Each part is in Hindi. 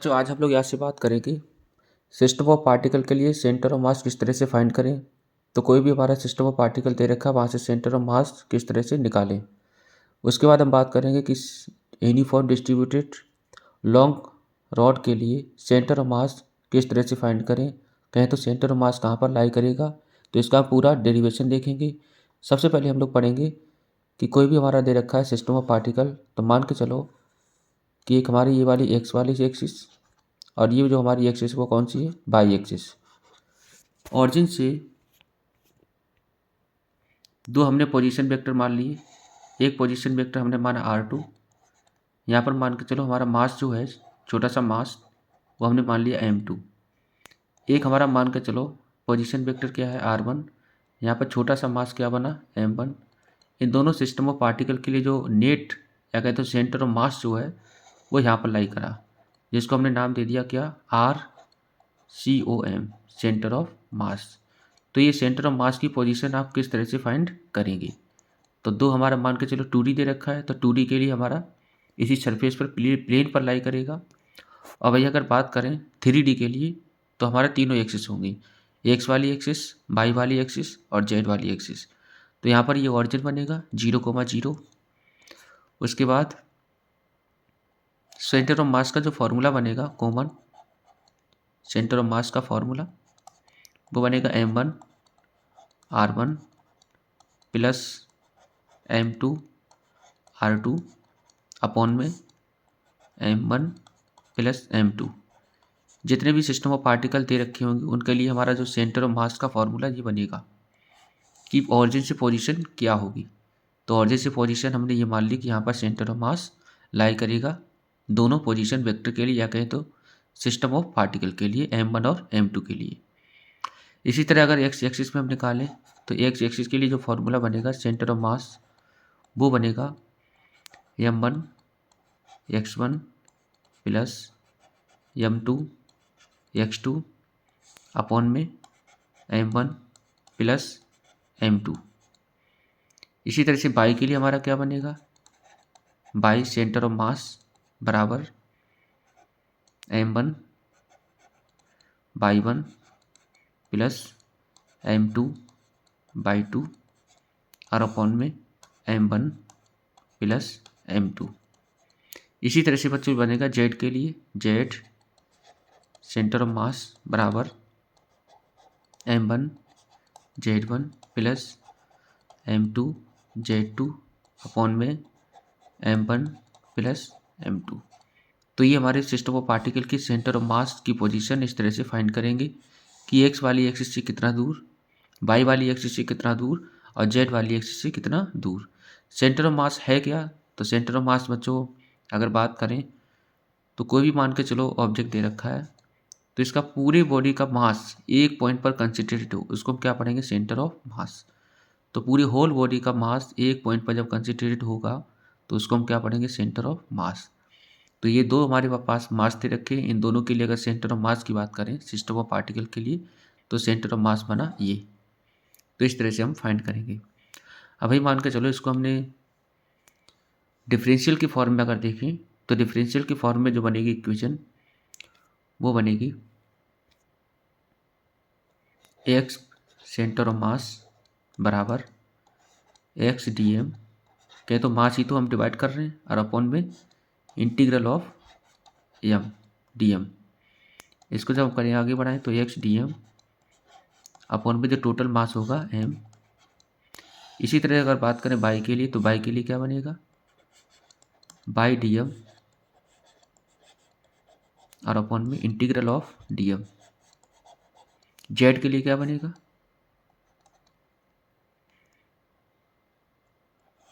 जो आज हम लोग यहाँ से बात करेंगे सिस्टम ऑफ पार्टिकल के लिए सेंटर ऑफ मास किस तरह से फाइंड करें। तो कोई भी हमारा सिस्टम ऑफ पार्टिकल दे रखा है, वहाँ से सेंटर ऑफ मास किस तरह से निकालें। उसके बाद हम बात करेंगे कि यूनिफॉर्म डिस्ट्रीब्यूटेड लॉन्ग रॉड के लिए सेंटर ऑफ मास किस तरह से फाइंड करें। कहें तो सेंटर ऑफ मास कहाँ पर लाई करेगा, तो इसका पूरा डेरिवेशन देखेंगे। सबसे पहले हम लोग पढ़ेंगे कि कोई भी हमारा दे रखा है सिस्टम ऑफ पार्टिकल, तो मान के चलो कि एक हमारी ये वाली एक्स वाली एक्सिस और ये जो हमारी एक्सिस वो कौन सी है, बाई एक्सिस। ऑरिजिन से दो हमने पोजीशन वेक्टर मान लिए। एक पोजीशन वेक्टर हमने माना r2। यहाँ पर मान के चलो हमारा मास जो है, छोटा सा मास, वो हमने मान लिया m2। एक हमारा मान के चलो पोजीशन वेक्टर क्या है, r1। यहाँ पर छोटा सा मास क्या बना, m1। इन दोनों सिस्टम ऑफ पार्टिकल के लिए जो नेट या कहते हो सेंटर ऑफ मास जो है वो यहाँ पर लाई करा, जिसको हमने नाम दे दिया क्या, RCOM, सेंटर ऑफ मास। तो ये सेंटर ऑफ मास की पोजीशन आप किस तरह से फाइंड करेंगे। तो दो हमारा मान के चलो 2D दे रखा है, तो 2D के लिए हमारा इसी सरफेस पर प्लेन पर लाई करेगा। और भाई अगर बात करें 3D के लिए, तो हमारा तीनों एक्सिस होंगी, एक्स वाली एक्सिस, वाई वाली एक्सिस और जेड वाली एक्सिस। तो यहाँ पर ये ऑरिजिन बनेगा 0,0। उसके बाद सेंटर ऑफ मास का जो फॉर्मूला बनेगा कॉमन, सेंटर ऑफ मास का फॉर्मूला वो बनेगा m1 r1 plus m2 r2 upon में m1 प्लस m2। जितने भी सिस्टम ऑफ पार्टिकल दे रखे होंगे उनके लिए हमारा जो सेंटर ऑफ मास का फॉर्मूला ये बनेगा कि ऑरिजिन से पोजीशन क्या होगी। तो ऑरिजिन से पोजीशन हमने ये मान ली कि यहाँ पर सेंटर ऑफ मास लाई करेगा दोनों पोजीशन वेक्टर के लिए, या कहें तो सिस्टम ऑफ पार्टिकल के लिए m1 और m2 के लिए। इसी तरह अगर एक्स एक्सिस में हम निकालें, तो एक्स एक्सिस के लिए जो फॉर्मूला बनेगा सेंटर ऑफ मास वो बनेगा m1 x1 plus m2 x2 upon में m1 प्लस m2। इसी तरह से बाई के लिए हमारा क्या बनेगा, बाई सेंटर ऑफ मास बराबर m1 by 1 plus m2 by 2 और अपॉन में m1 प्लस m2। इसी तरह से बच्चों बनेगा जेड के लिए, जेड सेंटर ऑफ मास बराबर m1 z1 plus m2 z2 upon में m1 प्लस m2। तो ये हमारे सिस्टम ऑफ पार्टिकल की सेंटर ऑफ मास की पोजीशन इस तरह से फाइंड करेंगे कि एक्स वाली एक्सिस से कितना दूर, वाई वाली एक्सिस से कितना दूर और जेड वाली एक्सिस से कितना दूर। सेंटर ऑफ मास है क्या, तो सेंटर ऑफ मास बच्चों अगर बात करें तो कोई भी मान के चलो ऑब्जेक्ट दे रखा है, तो इसका पूरे बॉडी का मास एक पॉइंट पर कंसंट्रेटेड हो, उसको हम क्या पढ़ेंगे, सेंटर ऑफ मास। तो पूरी होल बॉडी का मास एक पॉइंट पर जब कंसंट्रेटेड होगा तो उसको हम क्या पढ़ेंगे, सेंटर ऑफ मास। तो ये दो हमारे पास मास दे रखे, इन दोनों के लिए अगर सेंटर ऑफ मास की बात करें सिस्टम ऑफ पार्टिकल के लिए, तो सेंटर ऑफ मास बना ये। तो इस तरह से हम फाइंड करेंगे। अब भाई मान के चलो इसको हमने डिफरेंशियल की फॉर्म में अगर देखें, तो डिफरेंशियल की फॉर्म में जो बनेगी इक्वेशन वो बनेगी एक्स सेंटर ऑफ मास बराबर एक्स डी एम, कहे तो मास ही तो हम डिवाइड कर रहे हैं, और अपॉन में integral of M D M. इसको जब हम करें आगे बढ़ाएं तो एक्स डी एम अपॉन में जो टोटल मास होगा एम। इसी तरह अगर बात करें बाई के लिए, तो बाई के लिए क्या बनेगा, बाई डी एम और अपॉन में integral of D M. Z के लिए क्या बनेगा,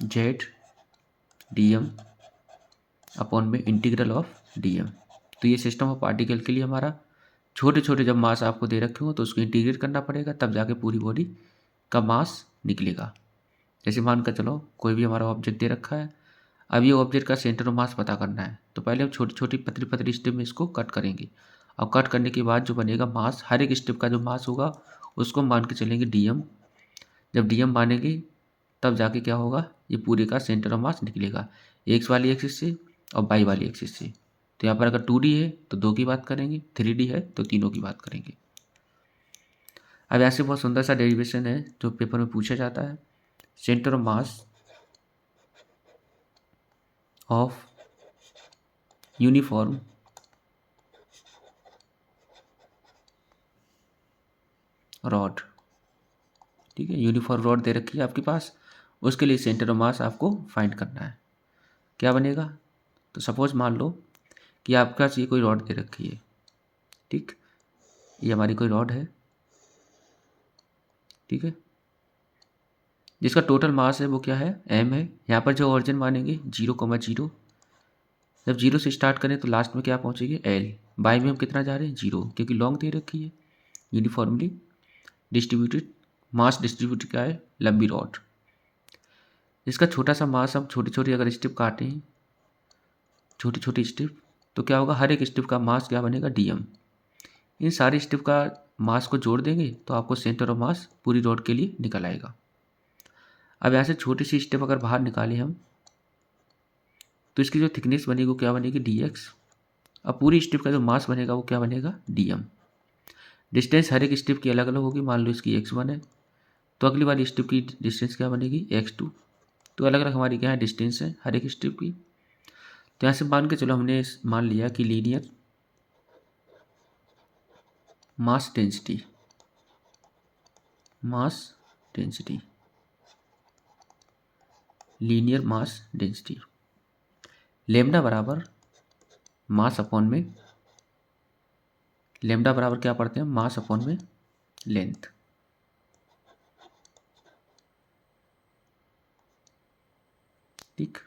जेड डी एम अपॉन में इंटीग्रल ऑफ डी एम। तो ये सिस्टम ऑफ पार्टिकल के लिए हमारा छोटे छोटे जब मास आपको दे रखे हो तो उसको इंटीग्रेट करना पड़ेगा, तब जाके पूरी बॉडी का मास निकलेगा। जैसे मान कर चलो कोई भी हमारा ऑब्जेक्ट दे रखा है, अब ये ऑब्जेक्ट का सेंटर ऑफ मास पता करना है, तो पहले हम छोटी छोटी पतली पतली स्टेप में इसको कट करेंगे। और कट करने के बाद जो बनेगा मास, हर एक स्टेप का जो मास होगा उसको मान के चलेंगे डीएम। जब डीएम मानेंगे तब जाके क्या होगा, ये पूरे का सेंटर ऑफ मास निकलेगा एक्स वाली एक्सिस से और वाई वाली एक्सिस से। तो यहाँ पर अगर 2D है तो 2 की बात करेंगे, 3D है तो तीनों की बात करेंगे। अब ऐसे बहुत सुंदर सा डेरिवेशन है जो पेपर में पूछा जाता है। Centre of mass of uniform rod, ठीक है, यूनिफॉर्म रॉड दे रखी है आपके पास, उसके लिए सेंटर ऑफ मास आपको फाइंड करना है। क्या बनेगा, तो सपोज मान लो कि आपके पास ये कोई रॉड दे रखी है, ठीक, ये हमारी कोई रॉड है, ठीक है, जिसका टोटल मास है वो क्या है, m है। यहाँ पर जो ओरिजिन मानेंगे 0,0, जब 0 से स्टार्ट करें तो लास्ट में क्या पहुँचेगी l, बाई में हम कितना जा रहे हैं 0, क्योंकि लॉन्ग दे रखी है। यूनिफॉर्मली डिस्ट्रीब्यूटेड मास डिस्ट्रीब्यूटेड क्या है, लंबी रॉड। इसका छोटा सा मास हम छोटी छोटी अगर स्ट्रिप काटें, छोटी छोटी स्ट्रिप, तो क्या होगा, हर एक स्ट्रिप का मास क्या बनेगा dm। इन सारी स्ट्रिप का मास को जोड़ देंगे तो आपको सेंटर ऑफ मास पूरी रॉड के लिए निकल आएगा। अब यहाँ से छोटी सी स्ट्रिप अगर बाहर निकालें हम, तो इसकी जो थिकनेस बनेगी वो क्या बनेगी dx। अब पूरी स्ट्रिप का जो मास बनेगा वो क्या बनेगा dm। डिस्टेंस हर एक स्ट्रिप की अलग अलग होगी, मान लो इसकी x1 है तो अगली वाली स्ट्रिप की डिस्टेंस क्या बनेगी x2। तो अलग अलग हमारी क्या है डिस्टेंस है हर एक स्ट्रिप की। तो यहाँ से मान के चलो हमने मान लिया कि linear mass density, linear mass density lambda बराबर मास अपॉन में, लेमडा बराबर क्या पढ़ते हैं, मास अपॉन में लेंथ, ठीक।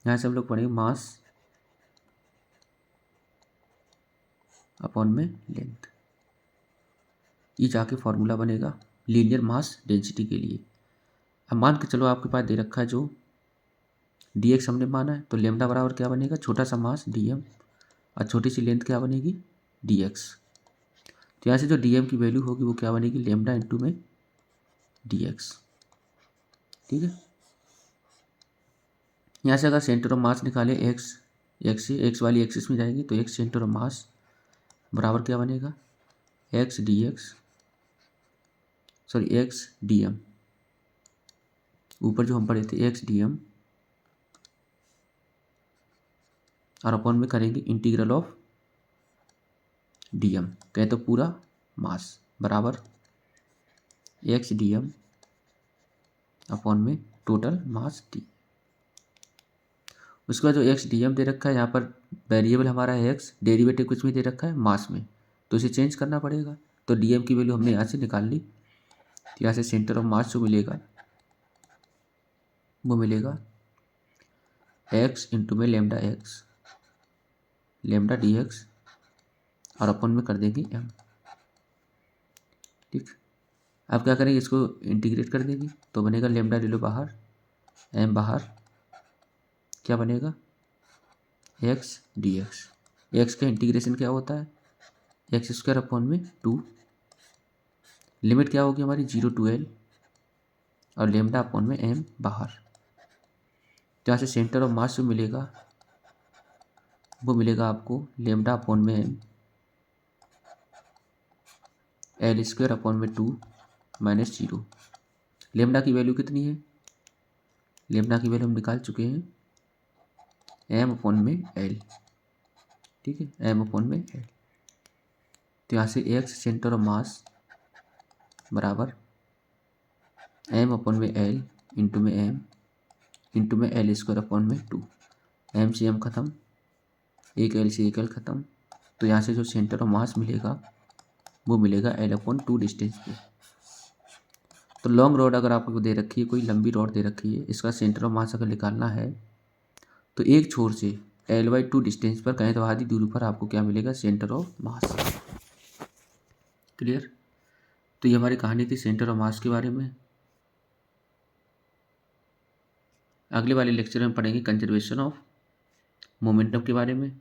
यहाँ से हम लोग पढ़ेंगे मास अपॉन में लेंथ, ये जाके फॉर्मूला बनेगा लीनियर मास डेंसिटी के लिए। अब मान के चलो आपके पास दे रखा है जो dx हमने माना है, तो लेमडा बराबर क्या बनेगा, छोटा सा मास dm और छोटी सी लेंथ क्या बनेगी dx। तो यहाँ से जो dm की वैल्यू होगी वो क्या बनेगी, लेमडा इंटू में dx, ठीक है। यहाँ से अगर सेंटर ऑफ मास निकाले x वाली एक्सिस में जाएगी तो x सेंटर ऑफ मास बराबर क्या बनेगा, x dm, ऊपर जो हम पढ़े थे x dm और अपन में करेंगे इंटीग्रल ऑफ dm, कहे तो पूरा मास बराबर x dm अपॉन में टोटल मास d। उसके बाद जो x dm दे रखा है, यहाँ पर वेरिएबल हमारा है x, डेरिवेटिव कुछ भी दे रखा है मास में, तो इसे चेंज करना पड़ेगा। तो dm की वैल्यू हमने यहाँ से निकाल ली, तो यहाँ से सेंटर ऑफ मास जो मिलेगा वो मिलेगा x इंटू में लेमडा dx और अपन में कर देंगे m, ठीक। अब क्या करेंगे, इसको इंटीग्रेट कर देंगे तो बनेगा लेमडा ले लो बाहर, m बाहर, क्या बनेगा x dx। x का इंटीग्रेशन क्या होता है, एक्स स्क्वायर अपॉन में 2, लिमिट क्या होगी हमारी 0 to l और लेमडा अपॉन में m बाहर। जहाँ से सेंटर ऑफ मास जो मिलेगा वो मिलेगा आपको लेमडा अपॉन में m l स्क्वायर अपॉन में 2 माइनस 0। लेमडा की वैल्यू कितनी है, लेमडा की वैल्यू हम निकाल चुके हैं m अपॉन में l, ठीक है, m अपॉन में l। तो यहाँ से x सेंटर ऑफ मास बराबर m अपॉन में l इंटू में m इंटू में l स्क्वायर अपॉन में 2, m से m खत्म, एक l से एक l खत्म। तो यहाँ से जो सेंटर ऑफ मास मिलेगा वो मिलेगा l अपॉन 2 डिस्टेंस पे। तो लॉन्ग रॉड अगर आपको दे रखी है, कोई लंबी रॉड दे रखी है, इसका सेंटर ऑफ मास अगर निकालना है तो एक छोर से l/2 डिस्टेंस पर, कहें तो आधी दूरी पर आपको क्या मिलेगा, सेंटर ऑफ मास। क्लियर। तो ये हमारी कहानी थी सेंटर ऑफ मास के बारे में। अगले वाले लेक्चर में पढ़ेंगे कंजर्वेशन ऑफ मोमेंटम के बारे में।